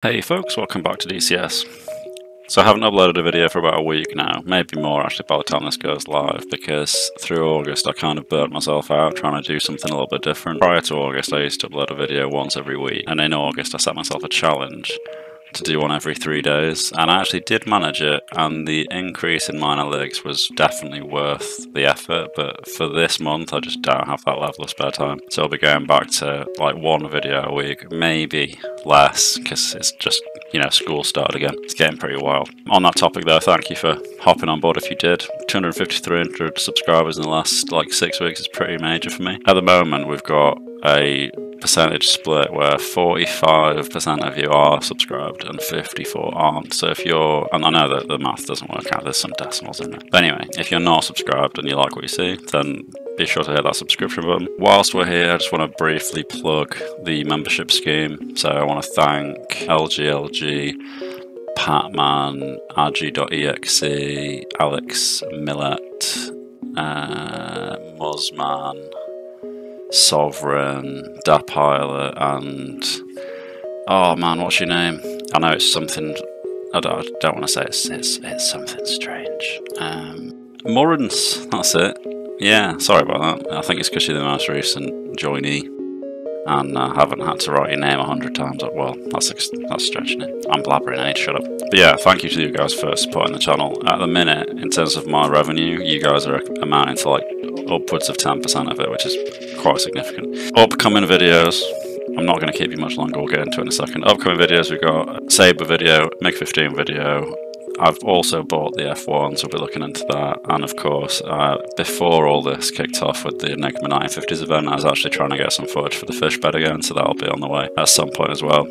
Hey folks, welcome back to DCS. So I haven't uploaded a video for about a week now, maybe more actually by the time this goes live, because through August I kind of burnt myself out trying to do something a little bit different. Prior to August I used to upload a video once every week, and in August I set myself a challenge to do one every 3 days, and I actually did manage it, and the increase in minor leagues was definitely worth the effort. But for this month I just don't have that level of spare time, so I'll be going back to like one video a week, maybe less, because it's just, you know, school started again. It's getting pretty wild. On that topic though, thank you for hopping on board if you did. 250 to 300 subscribers in the last like 6 weeks is pretty major for me. At the moment we've got a percentage split where 45% of you are subscribed and 54 aren't. So if you're, and I know that the math doesn't work out, there's some decimals in it, but anyway, if you're not subscribed and you like what you see, then be sure to hit that subscription button. Whilst we're here, I just want to briefly plug the membership scheme. So I want to thank LGLG, Patman, Agi.exe, Alex Millet, Muzman, Sovereign, Da Pilot, and oh man, what's your name? I know it's something. I don't want to say it's something strange. Murrans, that's it. Yeah, sorry about that. I think it's because you're the most recent joinee, and I haven't had to write your name 100 times. Well, that's stretching it. I'm blabbering, eh? Shut up. But yeah, thank you to you guys for supporting the channel. At the minute, in terms of my revenue, you guys are amounting to like upwards of 10% of it, which is quite significant. Upcoming videos, I'm not going to keep you much longer, we'll get into it in a second. Upcoming videos, we've got a Sabre video, MiG-15 video. I've also bought the F1, so we'll be looking into that. And of course, before all this kicked off with the Enigma 1950s event, I was actually trying to get some footage for the fish bed again, so that'll be on the way at some point as well.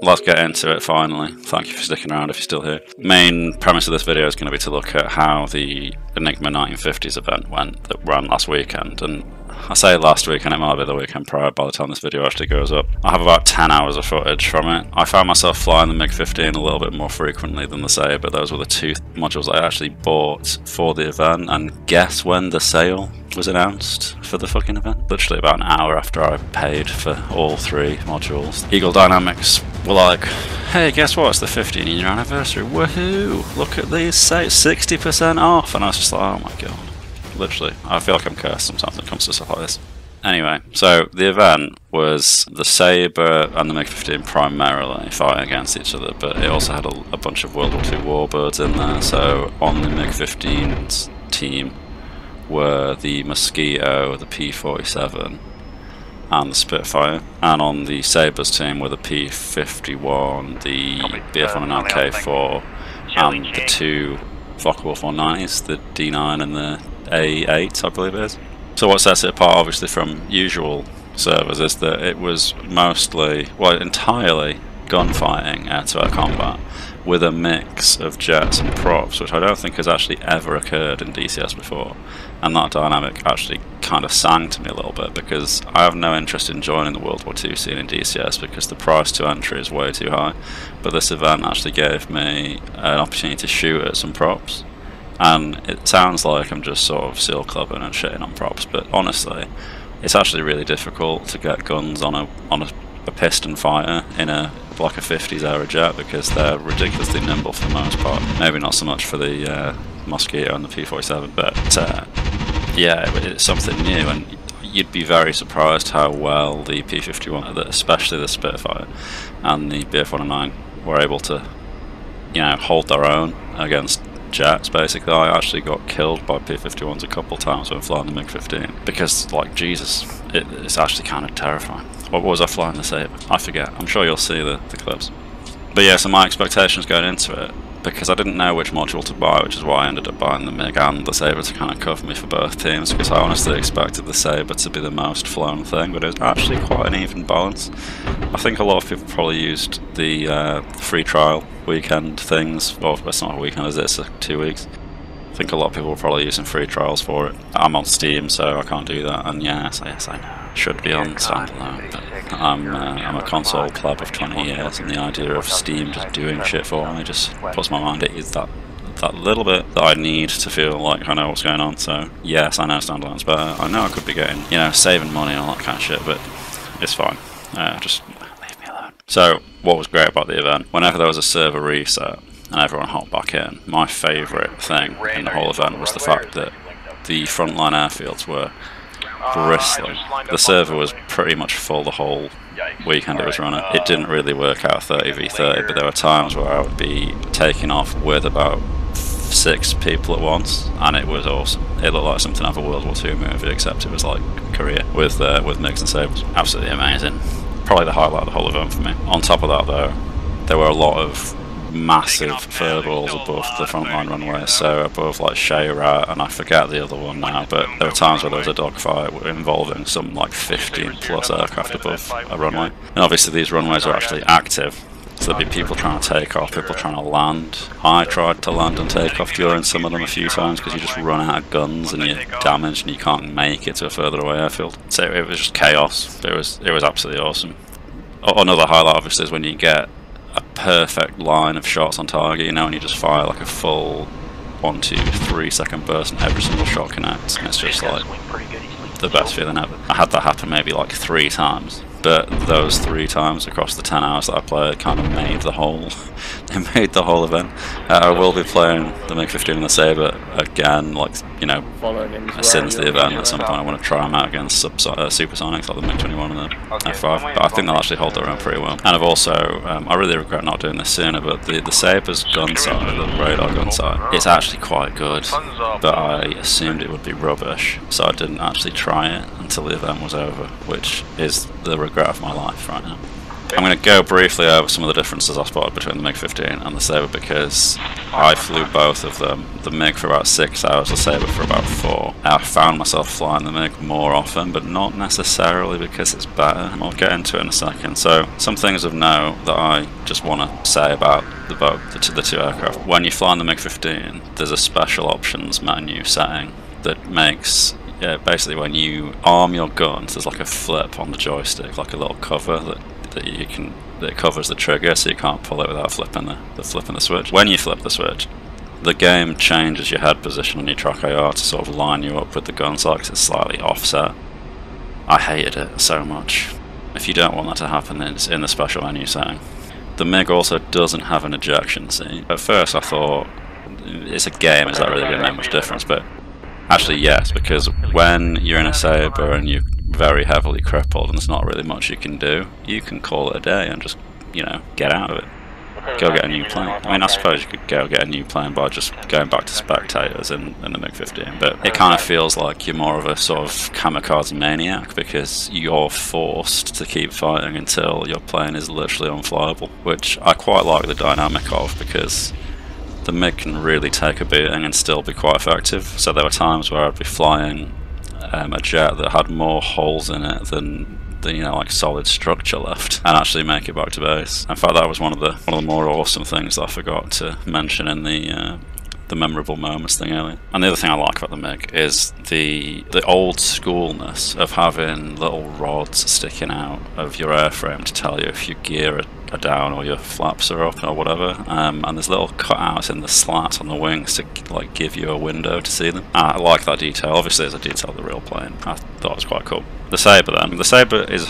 Let's get into it finally. Thank you for sticking around if you're still here. Main premise of this video is going to be to look at how the Enigma 1950s event went that ran last weekend. And I say last weekend, it might be the weekend prior by the time this video actually goes up. I have about 10 hours of footage from it. I found myself flying the MiG-15 a little bit more frequently than the Sabre. Those were the two modules I actually bought for the event, and guess when the sale was announced for the fucking event? Literally about an hour after I paid for all 3 modules. Eagle Dynamics were like, hey, guess what, it's the 15-year anniversary, woohoo, look at these, say 60% off, and I was just like, oh my god. Literally, I feel like I'm cursed sometimes when it comes to stuff like this. Anyway, so the event was the Sabre and the MiG-15 primarily fighting against each other, but it also had a bunch of World War II warbirds in there. So on the MiG-15's team were the Mosquito, the P-47 and the Spitfire, and on the Sabre's team were the P-51, the BF-109K4 and the 2 Focke-Wulf 190s, the D9 and the A8 I believe it is. So what sets it apart obviously from usual servers is that it was mostly, well entirely gunfighting air-to-air combat with a mix of jets and props, which I don't think has actually ever occurred in DCS before. And that dynamic actually kind of sang to me a little bit, because I have no interest in joining the World War II scene in DCS because the price to entry is way too high. But this event actually gave me an opportunity to shoot at some props. And it sounds like I'm just sort of seal clubbing and shitting on props, but honestly, it's actually really difficult to get guns on a piston fighter in like a 50s era jet, because they're ridiculously nimble for the most part. Maybe not so much for the Mosquito and the P-47, but yeah, it's something new, and you'd be very surprised how well the P-51, especially the Spitfire and the BF-109, were able to, you know, hold their own against jets. Basically, I actually got killed by P-51s a couple times when flying the MiG-15, because, like, Jesus, it's actually kind of terrifying. What was I flying the Sabre? I forget. I'm sure you'll see the clips. But yeah, so my expectations going into it, because I didn't know which module to buy, which is why I ended up buying the MiG and the Sabre to kind of cover me for both teams, because I honestly expected the Sabre to be the most flown thing, but it was actually quite an even balance. I think a lot of people probably used the free trial weekend things. Well, it's not a weekend, is it? It's 2 weeks. I think a lot of people were probably using free trials for it. I'm on Steam, so I can't do that, and yes, I know. Should be on standalone, but I'm a console pleb of 20 years, and the idea of Steam just doing shit for me just puts my mind at ease that little bit that I need to feel like I know what's going on. So yes, I know standalone's better. I know I could be getting, you know, saving money and all that kind of shit, but it's fine. Just leave me alone. So what was great about the event, whenever there was a server reset and everyone hopped back in, my favourite thing in the whole event was the fact that the frontline airfields were bristling. The server was pretty much full the whole weekend it was running. It didn't really work out 30v30, but there were times where I would be taking off with about 6 people at once, and it was awesome. It looked like something out of a World War II movie, except it was like Korea with MiGs and Sabres. Absolutely amazing. Probably the highlight of the whole event for me. On top of that though, there were a lot of massive furballs above the frontline runway, so above like Shayrat, and I forget the other one now, but there were times where there was a dogfight involving some like 15 plus aircraft above a runway. And obviously these runways are actually active, so there'd be people trying to take off, people trying to land. I tried to land and take off during some of them a few times because you just run out of guns and you're damaged and you can't make it to a further away airfield. So it was just chaos. It was absolutely awesome. Another highlight obviously is when you get a perfect line of shots on target, you know, and you just fire like a full 1, 2, 3 second burst and every single shot connects, and it's just like the best feeling ever. I had that happen maybe like 3 times, but those 3 times across the 10 hours that I played kind of made the whole event. I will be playing the MiG-15 and the Sabre again, like, you know, since the event. At some point I want to try them out against supersonics like the MiG-21 and the F5, but I think they'll actually hold their own pretty well. And I've also, I really regret not doing this sooner, but the Sabre's gun sight, the radar gun sight, it's actually quite good, but I assumed it would be rubbish, so I didn't actually try it until the event was over, which is the regret of my life right now. I'm going to go briefly over some of the differences I spotted between the MiG-15 and the Sabre because I flew both of them. The MiG for about 6 hours, the Sabre for about 4. I found myself flying the MiG more often, but not necessarily because it's better. I'll get into it in a second. So, some things of note that I just want to say about the two aircraft. When you fly in the MiG-15, there's a special options menu setting that makes, basically when you arm your guns, there's like a flip on the joystick, like a little cover that covers the trigger, so you can't pull it without flipping the switch. When you flip the switch, the game changes your head position on your track AR to sort of line you up with the gun sight because it's slightly offset. I hated it so much. If you don't want that to happen, it's in the special menu setting. The MiG also doesn't have an ejection seat. At first I thought, it's a game, is that really going to make much difference? But actually yes, because when you're in a Sabre and you're very heavily crippled and there's not really much you can do, you can call it a day and just, you know, get out of it. Go get a new plane. I mean, I suppose you could go get a new plane by just going back to spectators in the MiG-15, but it kind of feels like you're more of a sort of kamikaze maniac because you're forced to keep fighting until your plane is literally unflyable, which I quite like the dynamic of because the MiG can really take a beating and still be quite effective. So there were times where I'd be flying a jet that had more holes in it than you know, like solid structure left, and actually make it back to base. In fact, that was one of the more awesome things that I forgot to mention in the memorable moments thing earlier. And the other thing I like about the MiG is the old schoolness of having little rods sticking out of your airframe to tell you if your gear are down or your flaps are up or whatever, and there's little cutouts in the slats on the wings to like give you a window to see them. I like that detail. Obviously it's a detail of the real plane. I thought it was quite cool. The Sabre then. The Sabre is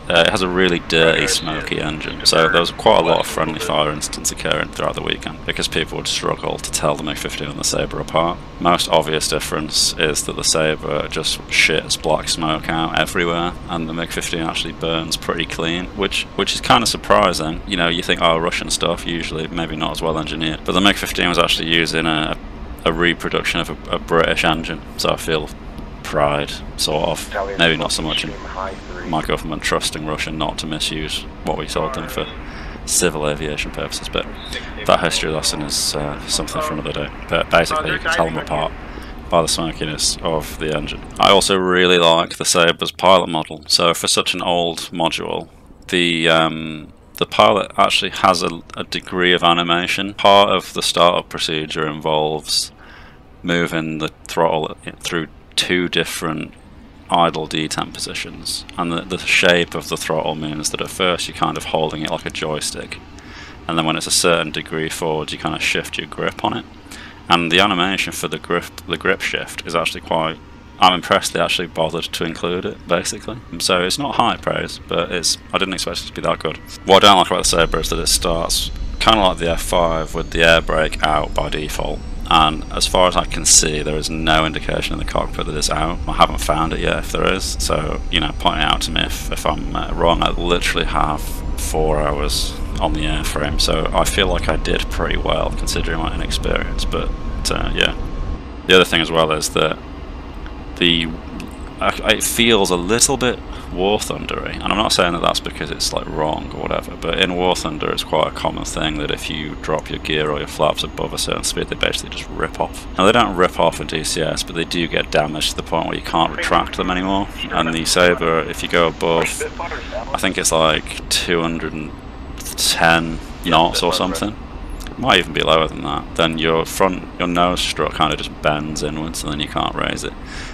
it has a really dirty, smoky engine, so there was quite a lot of friendly fire incidents occurring throughout the weekend because people would struggle to tell the MiG-15 and the Sabre apart. Most obvious difference is that the Sabre just shits black smoke out everywhere, and the MiG-15 actually burns pretty clean, which is kind of surprising. You know, you think, oh, Russian stuff, usually maybe not as well engineered, but the MiG-15 was actually using a reproduction of a British engine, so I feel pride, sort of. Maybe not so much in my government trusting Russia not to misuse what we sold them for civil aviation purposes, but that history lesson is something for another day. But basically you can tell them apart by the smokiness of the engine. I also really like the Sabre's pilot model. So for such an old module, the pilot actually has a degree of animation. Part of the startup procedure involves moving the throttle through 2 different idle detemp positions, and the shape of the throttle means that at first you're kind of holding it like a joystick, and then when it's a certain degree forward you kind of shift your grip on it, and the animation for the grip shift is actually quite I'm impressed they actually bothered to include it, basically. So it's not high praise, but I didn't expect it to be that good. What I don't like about the Sabre is that it starts kind of like the F5 with the air brake out by default. And as far as I can see, there is no indication in the cockpit that it's out. I haven't found it yet if there is, so, you know, point it out to me if I'm wrong. I literally have 4 hours on the airframe, so I feel like I did pretty well considering my inexperience, but yeah. The other thing as well is that it feels a little bit WarThundery, and I'm not saying that that's because it's like wrong or whatever, but in WarThunder it's quite a common thing that if you drop your gear or your flaps above a certain speed, they basically just rip off. Now they don't rip off in DCS, but they do get damaged to the point where you can't retract them anymore. And the Sabre, if you go above, I think it's like 210 knots or something, might even be lower than that, then your nose strut kind of just bends inwards and then you can't raise it.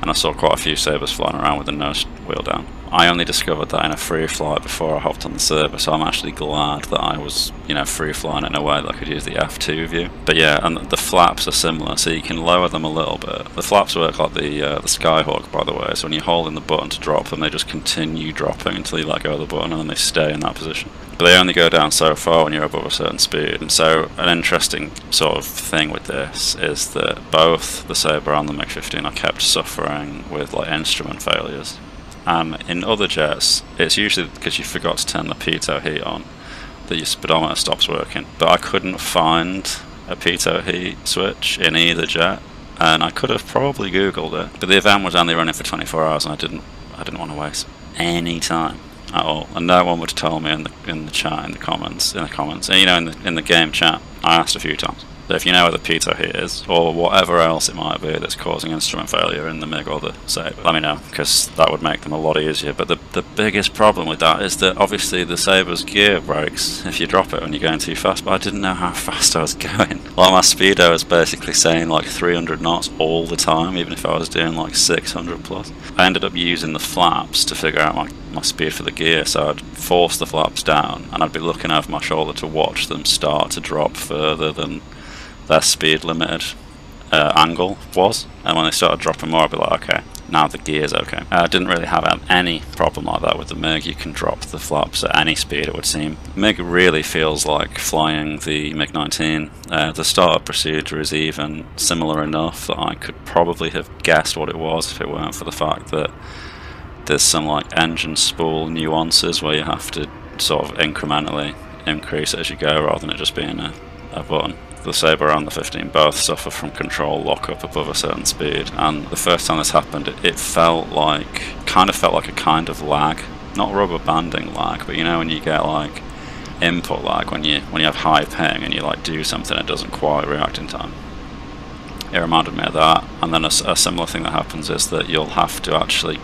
And I saw quite a few Sabres flying around with the nose wheel down. I only discovered that in a free flight before I hopped on the Sabre, so I'm actually glad that I was, you know, free flying in a way that I could use the F2 view. But yeah, and the flaps are similar, so you can lower them a little bit. The flaps work like the Skyhawk, by the way, so when you're holding the button to drop them, they just continue dropping until you let go of the button and then they stay in that position. But they only go down so far when you're above a certain speed. And so an interesting sort of thing with this is that both the Sabre and the MiG-15 are kept suffering with like instrument failures. And in other jets, it's usually because you forgot to turn the pitot heat on that your speedometer stops working. But I couldn't find a pitot heat switch in either jet, and I could have probably Googled it. But the event was only running for 24 hours, and I didn't want to waste any time at all. And no one would have told me in the chat, in the comments, and, you know, in the game chat. I asked a few times. So if you know where the pitot heat is, or whatever else it might be that's causing instrument failure in the MiG or the Sabre, let me know, because that would make them a lot easier. But the biggest problem with that is that obviously the Sabre's gear breaks if you drop it when you're going too fast, but I didn't know how fast I was going. Like my speedo was basically saying like 300 knots all the time, even if I was doing like 600 plus. I ended up using the flaps to figure out my speed for the gear, so I'd force the flaps down and I'd be looking over my shoulder to watch them start to drop further than their speed limited angle was, and when they started dropping more I'd be like, okay, now the gear's okay. I didn't really have any problem like that with the MiG. You can drop the flaps at any speed, it would seem. MiG really feels like flying the MiG-19. The startup procedure is even similar enough that I could probably have guessed what it was if it weren't for the fact that there's some like engine spool nuances where you have to sort of incrementally increase it as you go rather than it just being a button. The Sabre and the 15 both suffer from control lockup above a certain speed, and the first time this happened it felt like a kind of lag, not rubber banding lag, but you know when you get like input lag when you have high ping and you like do something it doesn't quite react in time. It reminded me of that. And then a similar thing that happens is that you'll have to actually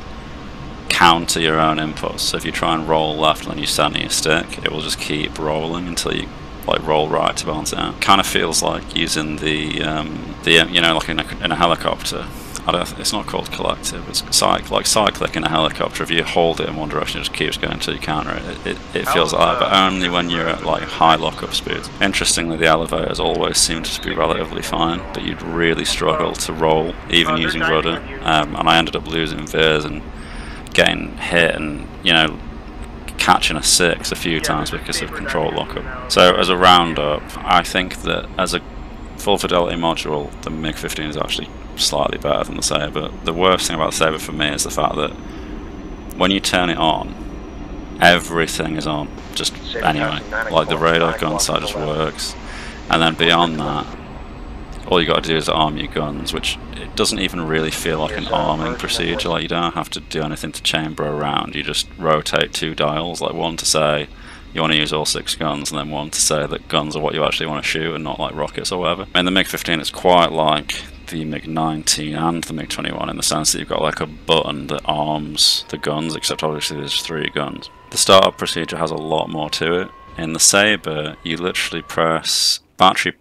counter your own inputs. So if you try and roll left and then you center your stick, it will just keep rolling until you like roll right to balance it out. Kind of feels like using the you know, like in a helicopter. It's not called collective. It's like cyclic in a helicopter. If you hold it in one direction, it just keeps going until you counter it. It feels like that, but only when you're at like high lockup speeds. Interestingly, the elevators always seem to be relatively fine, but you'd really struggle to roll even using rudder. And I ended up losing veers and getting hit, and you know, catching a 6 a few times because of control lockup. So as a roundup, I think that as a full fidelity module, the MiG-15 is actually slightly better than the Sabre. The worst thing about the Sabre for me is the fact that when you turn it on, everything is on, just anyway. Like the radar gun sight just works, and then beyond that, all you got to do is arm your guns, which it doesn't even really feel like an arming procedure. Like you don't have to do anything to chamber around. You just rotate 2 dials, like one to say you want to use all 6 guns, and then one to say that guns are what you actually want to shoot and not like rockets or whatever. And the MiG-15 is quite like the MiG-19 and the MiG-21 in the sense that you've got like a button that arms the guns, except obviously there's 3 guns. The startup procedure has a lot more to it. In the Sabre, you literally press battery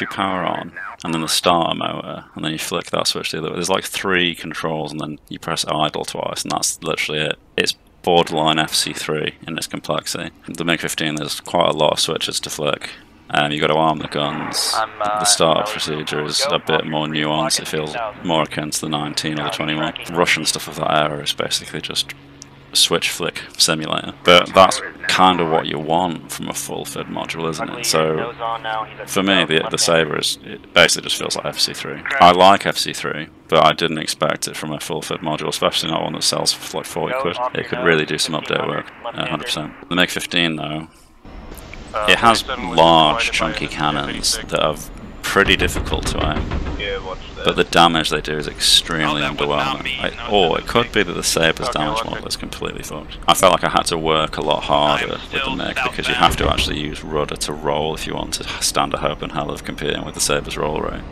power on, and then the starter motor, and then you flick that switch the other way. There's like 3 controls, and then you press idle twice, and that's literally it. It's borderline FC3 in its complexity. The MiG-15, there's quite a lot of switches to flick, You've got to arm the guns. The startup procedure is a bit more nuanced. It feels more akin to the 19 or the 21. Russian stuff of that era is basically just switch flick simulator, but that's kind of what you want from a full fed module, isn't it? So for me, the Sabre it basically just feels like FC3. I like FC3, but I didn't expect it from a full fed module, especially not one that sells for like 40 quid. It could really do some update work, 100%. The MiG-15 though, it has large chunky cannons that are pretty difficult to aim, but the damage they do is extremely underwhelming. Or it could be that the Sabre's damage model is completely fucked. I felt like I had to work a lot harder with the MiG because you have to actually use rudder to roll if you want to stand a hope in hell of competing with the Sabre's roll rate.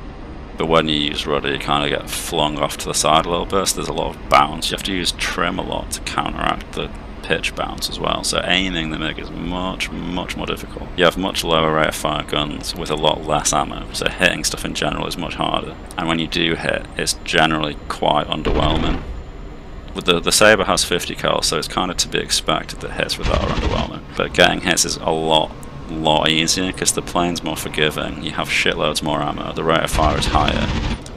But when you use rudder, you kind of get flung off to the side a little bit, so there's a lot of bounce. You have to use trim a lot to counteract the pitch bounce as well, so aiming the MiG is much more difficult. You have much lower rate of fire guns with a lot less ammo, so hitting stuff in general is much harder, and when you do hit, it's generally quite underwhelming. With the Sabre has 50 cal, so it's kind of to be expected that hits with that are underwhelming, but getting hits is a lot easier because the plane's more forgiving, you have shitloads more ammo, the rate of fire is higher,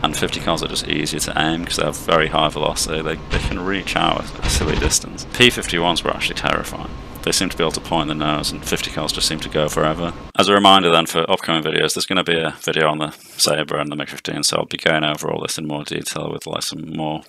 and 50 cals are just easier to aim because they have very high velocity, they can reach out a silly distance. P-51s were actually terrifying. They seem to be able to point the nose, and 50 cals just seem to go forever. As a reminder then for upcoming videos, there's going to be a video on the Sabre and the MiG-15, so I'll be going over all this in more detail with like some more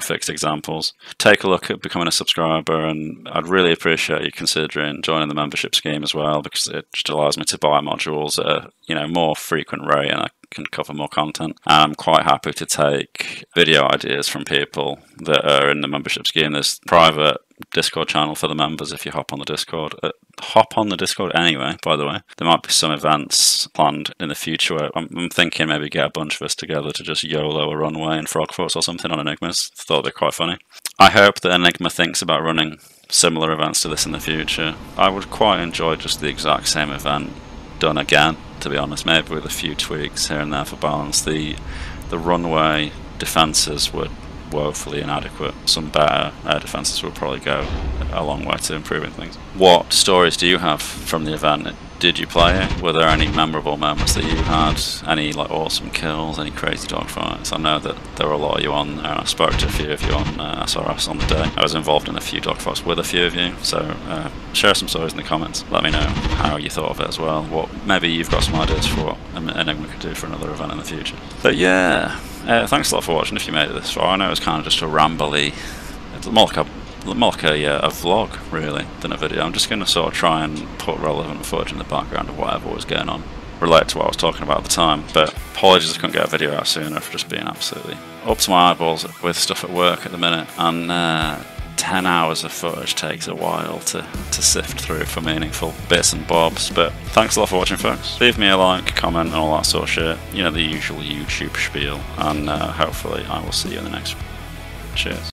fixed examples. Take a look at becoming a subscriber, and I'd really appreciate you considering joining the membership scheme as well, because it just allows me to buy modules at a more frequent rate, and I can cover more content. And I'm quite happy to take video ideas from people that are in the membership scheme. There's private Discord channel for the members if you hop on the Discord. Hop on the Discord anyway, by the way. There might be some events planned in the future where I'm thinking maybe get a bunch of us together to just YOLO a runway and frogfoot or something on Enigmas. Thought they'd be quite funny. I hope that Enigma thinks about running similar events to this in the future. I would quite enjoy just the exact same event done again, to be honest, maybe with a few tweaks here and there for balance. The runway defences were woefully inadequate. Some better air defences will probably go a long way to improving things. What stories do you have from the event? Did you play it? Were there any memorable moments that you had? Any like awesome kills? Any crazy dogfights? I know that there were a lot of you on there, and I spoke to a few of you on SRS on the day. I was involved in a few dogfights with a few of you, so share some stories in the comments. Let me know how you thought of it as well. Maybe you've got some ideas for what Enigma could do for another event in the future. But yeah, thanks a lot for watching if you made it this far. I know it's kind of just a rambly, more like a vlog really than a video. I'm just going to sort of try and put relevant footage in the background of whatever was going on, relate to what I was talking about at the time. But apologies I couldn't get a video out sooner for just being absolutely up to my eyeballs with stuff at work at the minute, and 10 hours of footage takes a while to sift through for meaningful bits and bobs. But thanks a lot for watching, folks. Leave me a like, comment and all that sort of shit, the usual YouTube spiel, and hopefully I will see you in the next one. Cheers.